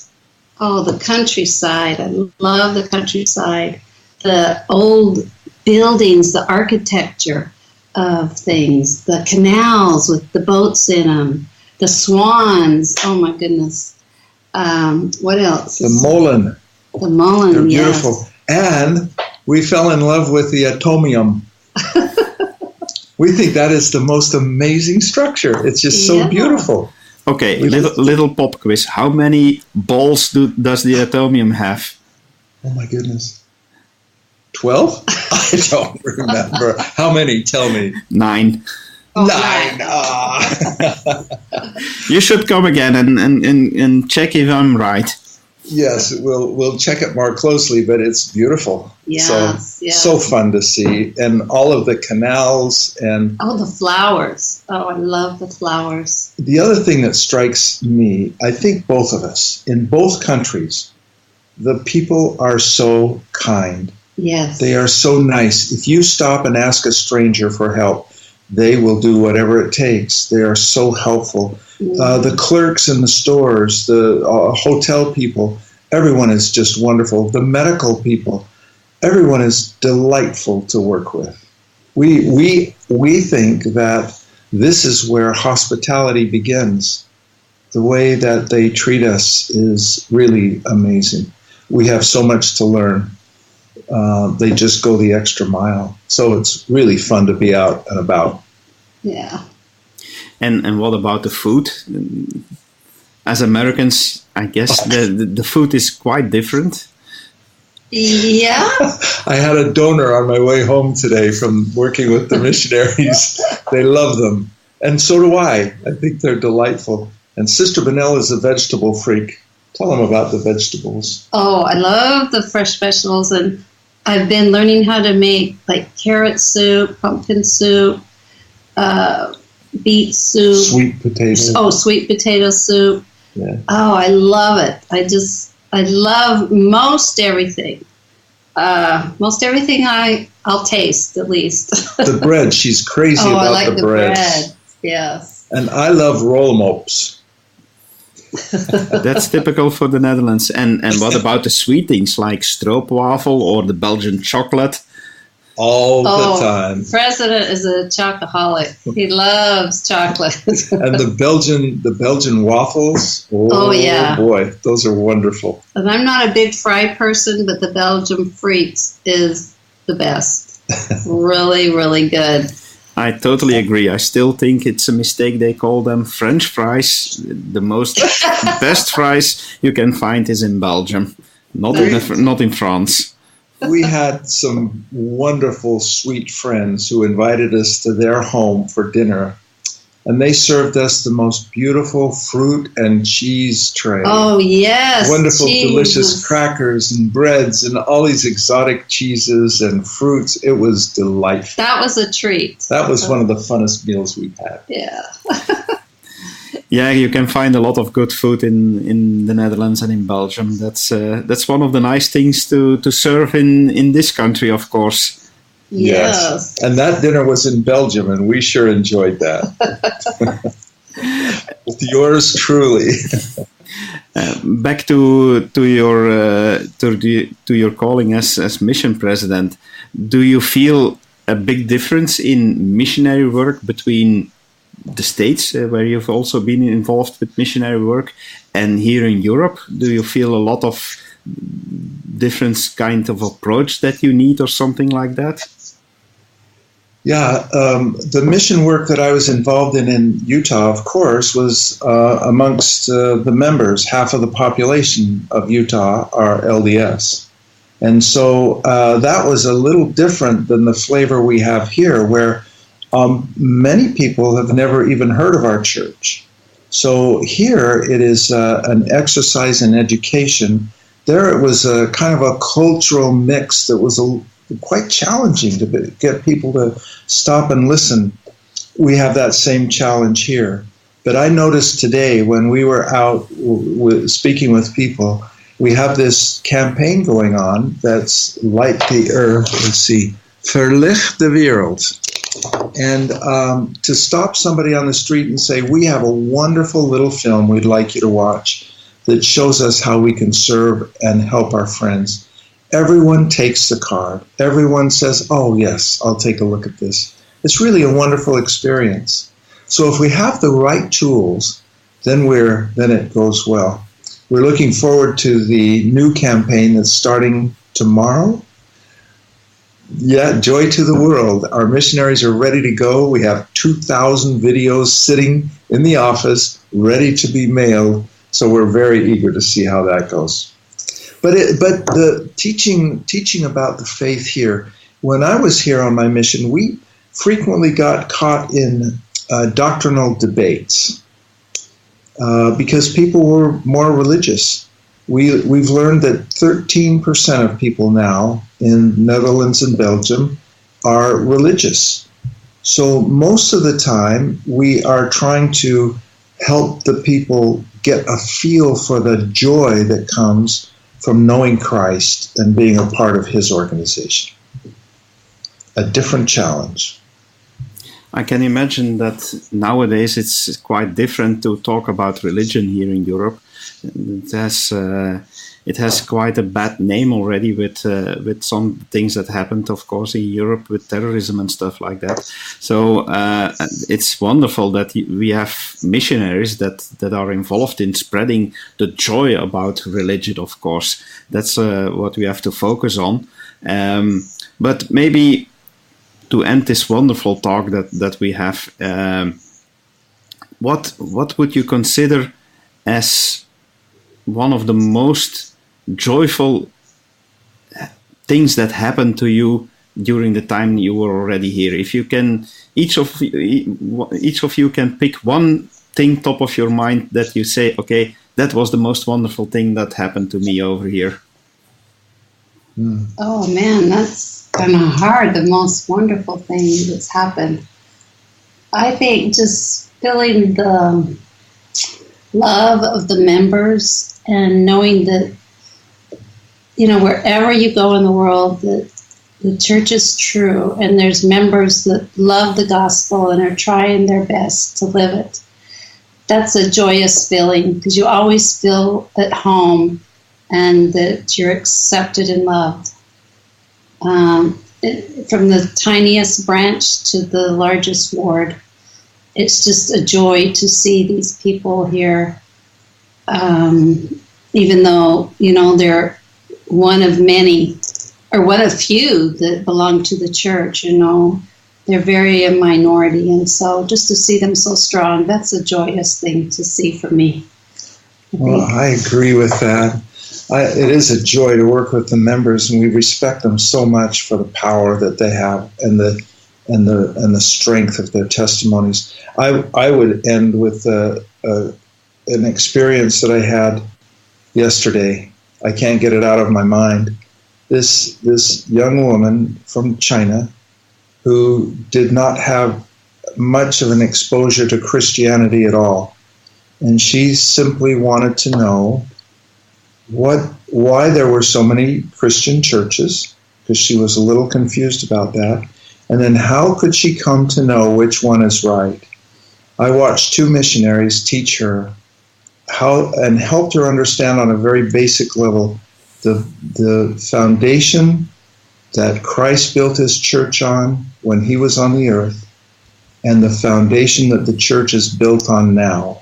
Oh, the countryside. I love the countryside. The old buildings, the architecture of things, the canals with the boats in them. The swans, oh my goodness. What else? The molen. The molen, they're yes. Beautiful. And we fell in love with the atomium. We think that is the most amazing structure. It's just so beautiful. Okay, little pop quiz. How many balls does the atomium have? Oh my goodness. 12? I don't remember. How many? Tell me. 9. Oh, 9. You should come again and check if I'm right. Yes, we'll check it more closely, but it's beautiful. Yes, so fun to see, and all of the canals and the flowers. Oh, I love the flowers. The other thing that strikes me, I think both of us in both countries, the people are so kind. Yes, they are so nice. If you stop and ask a stranger for help, they will do whatever it takes. They are so helpful. The clerks in the stores, the hotel people, everyone is just wonderful. The medical people, everyone is delightful to work with. We think that this is where hospitality begins. The way that they treat us is really amazing. We have so much to learn. They just go the extra mile. So it's really fun to be out and about. Yeah. And what about the food? As Americans, I guess the food is quite different. Yeah. I had a donor on my way home today from working with the missionaries. They love them. And so do I. I think they're delightful. And Sister Bunnell is a vegetable freak. Tell them about the vegetables. Oh, I love the fresh vegetables, and I've been learning how to make like carrot soup, pumpkin soup, beet soup. Sweet potato. Oh, sweet potato soup. Yeah. Oh, I love it. I love most everything. Most everything I'll taste at least. The bread, she's crazy about I like the bread. Yes. And I love rollmops. That's typical for the Netherlands. And what about the sweet things like stroopwafel or the Belgian chocolate? All the time. President is a chocoholic. He loves chocolate. And the Belgian waffles. Oh yeah, boy, those are wonderful. And I'm not a big fry person, but the Belgian frites is the best. Really, really good. I totally agree. I still think it's a mistake they call them French fries. The best fries you can find is in Belgium, not in France. We had some wonderful, sweet friends who invited us to their home for dinner, and they served us the most beautiful fruit and cheese tray. Oh, yes. Wonderful, delicious crackers and breads and all these exotic cheeses and fruits. It was delightful. That was a treat. That was one of the funnest meals we've had. Yeah. Yeah, you can find a lot of good food in the Netherlands and in Belgium. That's one of the nice things to serve in this country, of course. Yes. And that dinner was in Belgium, and we sure enjoyed that. With yours truly. Back to your calling as mission president. Do you feel a big difference in missionary work between the States, where you've also been involved with missionary work, and here in Europe? Do you feel a lot of different kind of approach that you need or something like that? Yeah, the mission work that I was involved in Utah, of course, was amongst the members. Half of the population of Utah are LDS. And so that was a little different than the flavor we have here, where many people have never even heard of our church. So here it is an exercise in education. There it was a kind of a cultural mix that was quite challenging to get people to stop and listen. We have that same challenge here. But I noticed today when we were out speaking with people, we have this campaign going on that's Light the Earth. Let's see, Verlicht De Wereld. And to stop somebody on the street and say, we have a wonderful little film we'd like you to watch that shows us how we can serve and help our friends. Everyone takes the card. Everyone says, oh, yes, I'll take a look at this. It's really a wonderful experience. So if we have the right tools, then it goes well. We're looking forward to the new campaign that's starting tomorrow. Yeah, Joy to the World. Our missionaries are ready to go. We have 2,000 videos sitting in the office, ready to be mailed. So we're very eager to see how that goes. But the teaching about the faith here, when I was here on my mission, we frequently got caught in doctrinal debates because people were more religious. We've learned that 13% of people now in Netherlands and Belgium are religious. So most of the time we are trying to help the people get a feel for the joy that comes from knowing Christ and being a part of his organization. A different challenge. I can imagine that nowadays it's quite different to talk about religion here in Europe. It has quite a bad name already with some things that happened, of course, in Europe with terrorism and stuff like that. So it's wonderful that we have missionaries that are involved in spreading the joy about religion, of course. That's what we have to focus on. But maybe to end this wonderful talk that we have, what would you consider as one of the most joyful things that happened to you during the time you were already here? If you can, each of you can pick one thing top of your mind that you say, okay, that was the most wonderful thing that happened to me over here. Oh man, that's kind of hard. The most wonderful thing that's happened, I think, just feeling the love of the members and knowing that, you know, wherever you go in the world, that the church is true and there's members that love the gospel and are trying their best to live it. That's a joyous feeling because you always feel at home and that you're accepted and loved. From the tiniest branch to the largest ward, it's just a joy to see these people here. Even though, you know, they're one of many, or one of few that belong to the church, you know, they're very a minority. And so just to see them so strong, that's a joyous thing to see for me. Well, I agree with that. It is a joy to work with the members, and we respect them so much for the power that they have and the strength of their testimonies. I would end with an experience that I had yesterday. I can't get it out of my mind. This young woman from China who did not have much of an exposure to Christianity at all. and she simply wanted to know why there were so many Christian churches, because she was a little confused about that, and then how could she come to know which one is right. I watched 2 missionaries teach her how and helped her understand on a very basic level the foundation that Christ built his church on when he was on the earth, and the foundation that the church is built on now.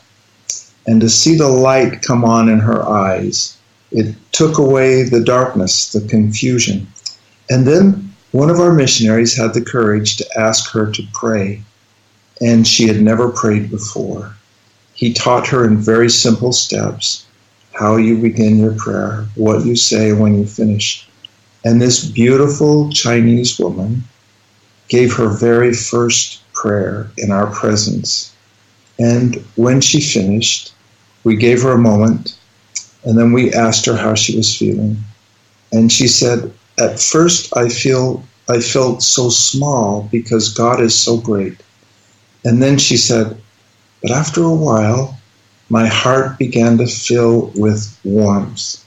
And to see the light come on in her eyes, it took away the darkness, the confusion. And then one of our missionaries had the courage to ask her to pray, and she had never prayed before. He taught her in very simple steps how you begin your prayer, what you say when you finish. And this beautiful Chinese woman gave her very first prayer in our presence. And when she finished, we gave her a moment, and then we asked her how she was feeling. And she said, at first I felt so small because God is so great. And then she said, but after a while, my heart began to fill with warmth,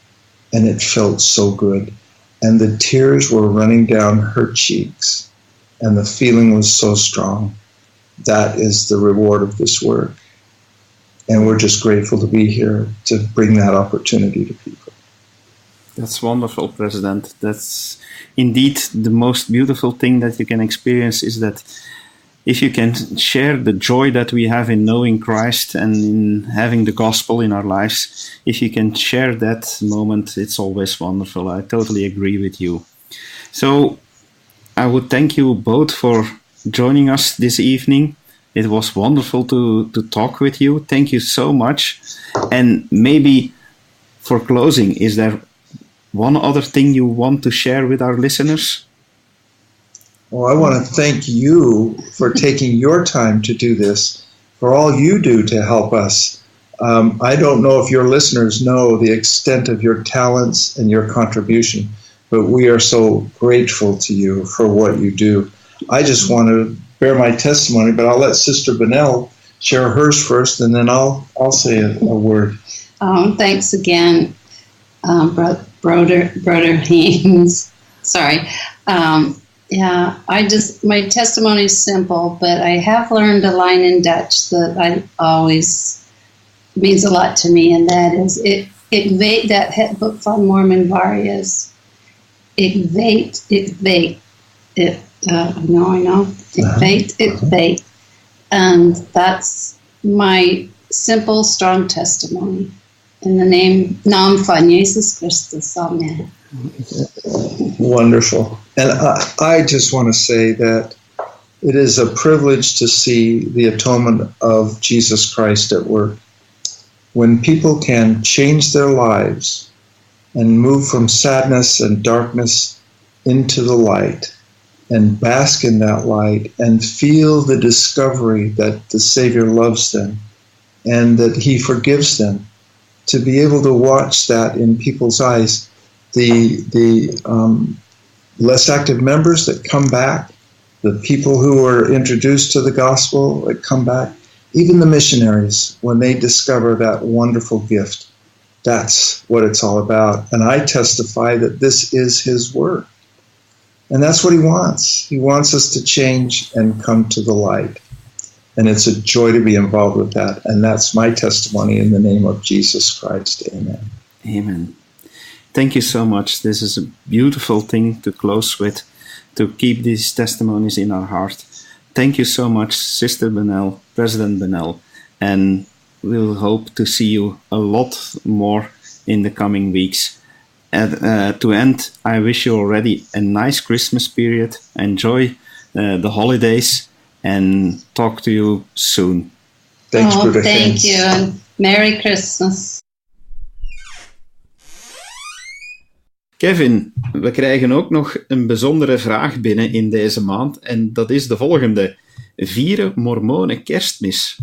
and it felt so good. And the tears were running down her cheeks, and the feeling was so strong. That is the reward of this work. And we're just grateful to be here to bring that opportunity to people. That's wonderful, President. That's indeed the most beautiful thing that you can experience, is that if you can share the joy that we have in knowing Christ and in having the gospel in our lives, if you can share that moment, it's always wonderful. I totally agree with you. So I would thank you both for joining us this evening. It was wonderful to talk with you. Thank you so much. And maybe for closing, is there one other thing you want to share with our listeners? Well, I want to thank you for taking your time to do this, for all you do to help us. I don't know if your listeners know the extent of your talents and your contribution, but we are so grateful to you for what you do. I just want to bear my testimony, but I'll let Sister Bunnell share hers first, and then I'll say a word. Thanks again, Brother Haynes. Sorry. My testimony is simple, but I have learned a line in Dutch that I always means a lot to me, and that is, ik weet dat het boek van Mormon waar is. Ik weet. I know. Ik weet. And that's my simple, strong testimony. In the naam van Jezus Christus. Amen. Wonderful. And I just want to say that it is a privilege to see the atonement of Jesus Christ at work. When people can change their lives and move from sadness and darkness into the light and bask in that light and feel the discovery that the Savior loves them and that he forgives them, to be able to watch that in people's eyes, the less active members that come back, the people who are introduced to the gospel that come back, even the missionaries, when they discover that wonderful gift, that's what it's all about. And I testify that this is his work. And that's what he wants. He wants us to change and come to the light. And it's a joy to be involved with that. And that's my testimony in the name of Jesus Christ. Amen. Amen. Thank you so much. This is a beautiful thing to close with, to keep these testimonies in our heart. Thank you so much, Sister Bunnell, President Bunnell. And we'll hope to see you a lot more in the coming weeks. And to end, I wish you already a nice Christmas period. Enjoy the holidays, and talk to you soon. Thanks, Brother Thank Geens. you, and Merry Christmas. Kevin, we krijgen ook nog een bijzondere vraag binnen in deze maand, en dat is de volgende. Vieren mormonen Kerstmis?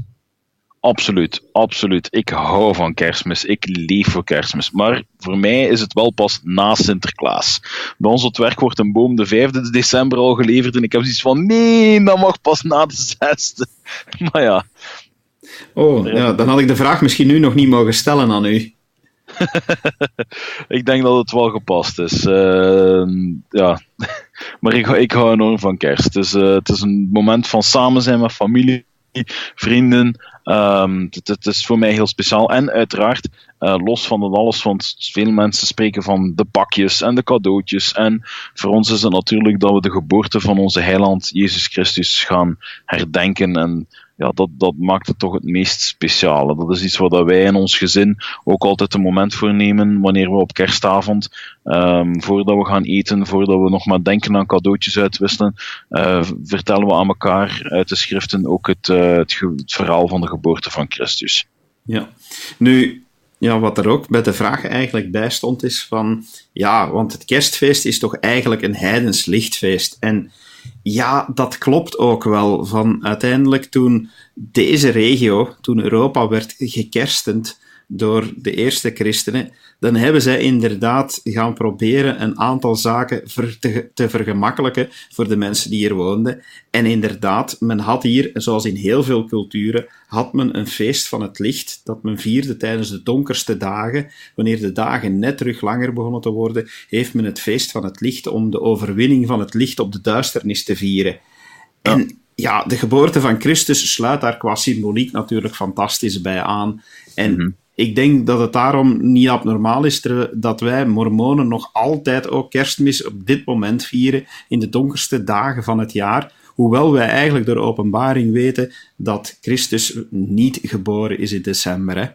Absoluut. Ik hou van Kerstmis. Ik leef voor Kerstmis. Maar voor mij is het wel pas na Sinterklaas. Bij ons op het werk wordt een boom de 5e december al geleverd en ik heb zoiets van, nee, dat mag pas na de 6e. Maar ja. Oh, ja, dan had ik de vraag misschien nu nog niet mogen stellen aan u. Ik denk dat het wel gepast is. Ja. Maar ik hou enorm van kerst. Het is een moment van samen zijn met familie, vrienden. Het is voor mij heel speciaal. En uiteraard, los van dat alles, want veel mensen spreken van de pakjes en de cadeautjes. En voor ons is het natuurlijk dat we de geboorte van onze heiland Jezus Christus gaan herdenken. En ja, dat maakt het toch het meest speciale. Dat is iets waar wij in ons gezin ook altijd een moment voor nemen wanneer we op kerstavond, voordat we gaan eten, voordat we nog maar denken aan cadeautjes uitwisselen, vertellen we aan elkaar uit de schriften ook het verhaal van de geboorte van Christus. Ja, nu, ja, wat er ook bij de vraag eigenlijk bij stond is van, ja, want het kerstfeest is toch eigenlijk een heidens lichtfeest. En ja, dat klopt ook wel. Van uiteindelijk toen deze regio, toen Europa werd gekerstend door de eerste christenen, dan hebben zij inderdaad gaan proberen een aantal zaken te vergemakkelijken voor de mensen die hier woonden. En inderdaad, men had hier, zoals in heel veel culturen, had men een feest van het licht dat men vierde tijdens de donkerste dagen. Wanneer de dagen net terug langer begonnen te worden, heeft men het feest van het licht om de overwinning van het licht op de duisternis te vieren. En ja, de geboorte van Christus sluit daar qua symboliek natuurlijk fantastisch bij aan. En ik denk dat het daarom niet abnormaal is dat wij mormonen nog altijd ook Kerstmis op dit moment vieren, in de donkerste dagen van het jaar, hoewel wij eigenlijk door openbaring weten dat Christus niet geboren is in december, hè.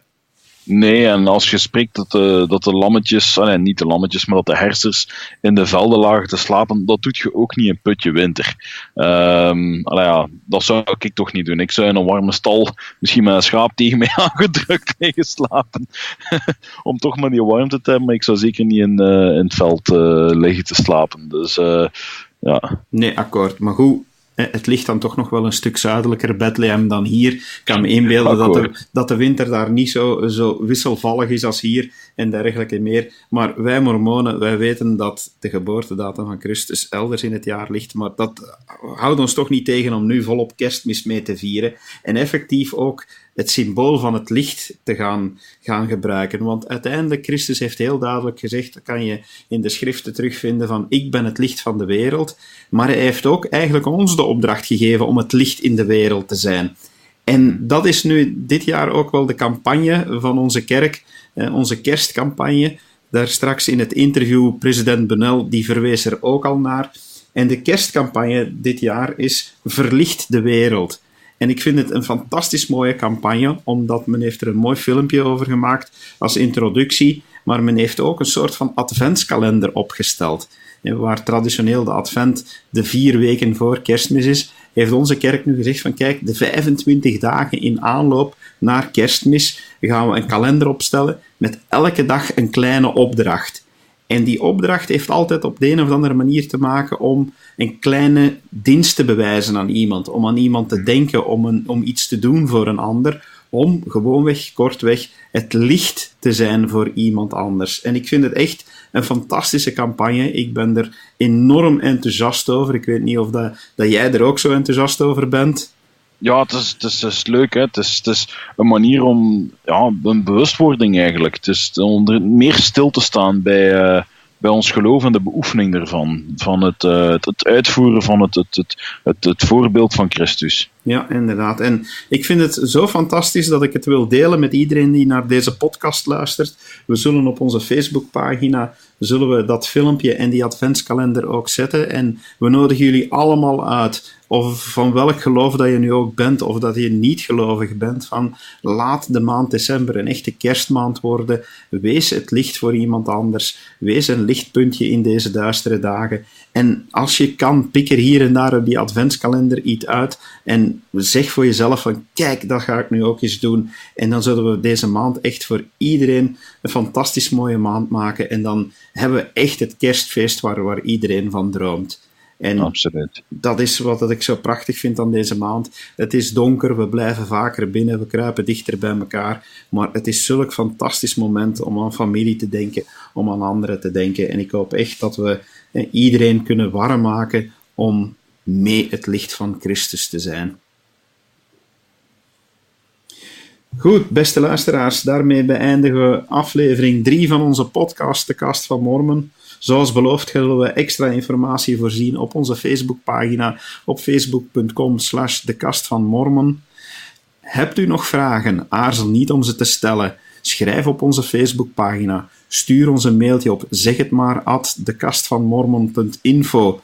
Nee, en als je spreekt dat de lammetjes, niet de lammetjes, maar dat de herders in de velden lagen te slapen, dat doet je ook niet in putje winter. Dat zou ik toch niet doen. Ik zou in een warme stal misschien met een schaap tegen mij aangedrukt liggen slapen. Om toch maar die warmte te hebben, maar ik zou zeker niet in het veld liggen te slapen. Dus ja. Nee, akkoord. Maar goed, het ligt dan toch nog wel een stuk zuidelijker, Bethlehem, dan hier. Ik kan me inbeelden dat de winter daar niet zo wisselvallig is als hier en dergelijke meer. Maar wij mormonen, wij weten dat de geboortedatum van Christus elders in het jaar ligt, maar dat houdt ons toch niet tegen om nu volop Kerstmis mee te vieren. En effectief ook het symbool van het licht te gaan gebruiken. Want uiteindelijk, Christus heeft heel duidelijk gezegd, dat kan je in de schriften terugvinden, van ik ben het licht van de wereld. Maar hij heeft ook eigenlijk ons de opdracht gegeven om het licht in de wereld te zijn. En dat is nu dit jaar ook wel de campagne van onze kerk, onze kerstcampagne. Daar straks in het interview, president Bunnell, die verwees er ook al naar. En de kerstcampagne dit jaar is Verlicht De Wereld. En ik vind het een fantastisch mooie campagne, omdat men heeft er een mooi filmpje over gemaakt als introductie, maar men heeft ook een soort van adventskalender opgesteld. En waar traditioneel de advent de 4 weken voor Kerstmis is, heeft onze kerk nu gezegd van kijk, de 25 dagen in aanloop naar Kerstmis gaan we een kalender opstellen met elke dag een kleine opdracht. En die opdracht heeft altijd op de een of andere manier te maken om een kleine dienst te bewijzen aan iemand, om aan iemand te denken, om iets te doen voor een ander, om gewoonweg, kortweg, het licht te zijn voor iemand anders. En ik vind het echt een fantastische campagne. Ik ben er enorm enthousiast over. Ik weet niet of dat jij er ook zo enthousiast over bent. Ja, het is leuk. Hè. Het is een manier om een bewustwording eigenlijk. Het is om er meer stil te staan bij ons geloof en de beoefening ervan. Van het uitvoeren van het voorbeeld van Christus. Ja, inderdaad. En ik vind het zo fantastisch dat ik het wil delen met iedereen die naar deze podcast luistert. We zullen op onze Facebookpagina dat filmpje en die adventskalender ook zetten. En we nodigen jullie allemaal uit. Of van welk geloof dat je nu ook bent, of dat je niet gelovig bent, van laat de maand december een echte kerstmaand worden. Wees het licht voor iemand anders. Wees een lichtpuntje in deze duistere dagen. En als je kan, pik er hier en daar op die adventskalender iets uit en zeg voor jezelf van kijk, dat ga ik nu ook eens doen. En dan zullen we deze maand echt voor iedereen een fantastisch mooie maand maken. En dan hebben we echt het kerstfeest waar iedereen van droomt. En absoluut. Dat is wat ik zo prachtig vind aan deze maand. Het is donker, we blijven vaker binnen, we kruipen dichter bij elkaar. Maar het is zulk fantastisch moment om aan familie te denken, om aan anderen te denken. En ik hoop echt dat we iedereen kunnen warm maken om mee het licht van Christus te zijn. Goed, beste luisteraars, daarmee beëindigen we aflevering 3 van onze podcast, de Kast van Mormon. Zoals beloofd zullen we extra informatie voorzien op onze Facebookpagina op facebook.com/de Kast van Mormon. Hebt u nog vragen? Aarzel niet om ze te stellen. Schrijf op onze Facebookpagina. Stuur ons een mailtje op zeghetmaar@dekastvanmormon.info.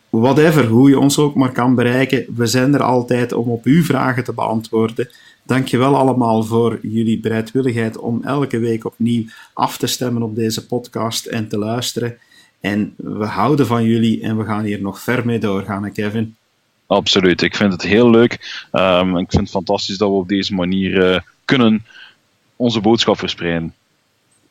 Whatever, hoe je ons ook maar kan bereiken, we zijn er altijd om op uw vragen te beantwoorden. Dankjewel allemaal voor jullie bereidwilligheid om elke week opnieuw af te stemmen op deze podcast en te luisteren. En we houden van jullie en we gaan hier nog ver mee doorgaan, hè Kevin? Absoluut, ik vind het heel leuk. Ik vind het fantastisch dat we op deze manier kunnen onze boodschap verspreiden.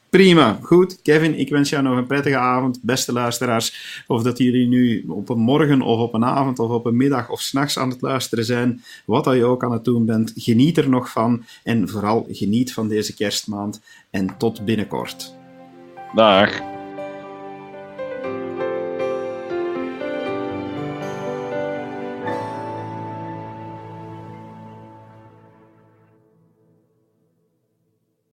Prima, goed. Kevin, ik wens jou nog een prettige avond, beste luisteraars. Of dat jullie nu op een morgen of op een avond of op een middag of 's nachts aan het luisteren zijn, wat dat je ook aan het doen bent, geniet er nog van. En vooral geniet van deze kerstmaand. En tot binnenkort. Dag.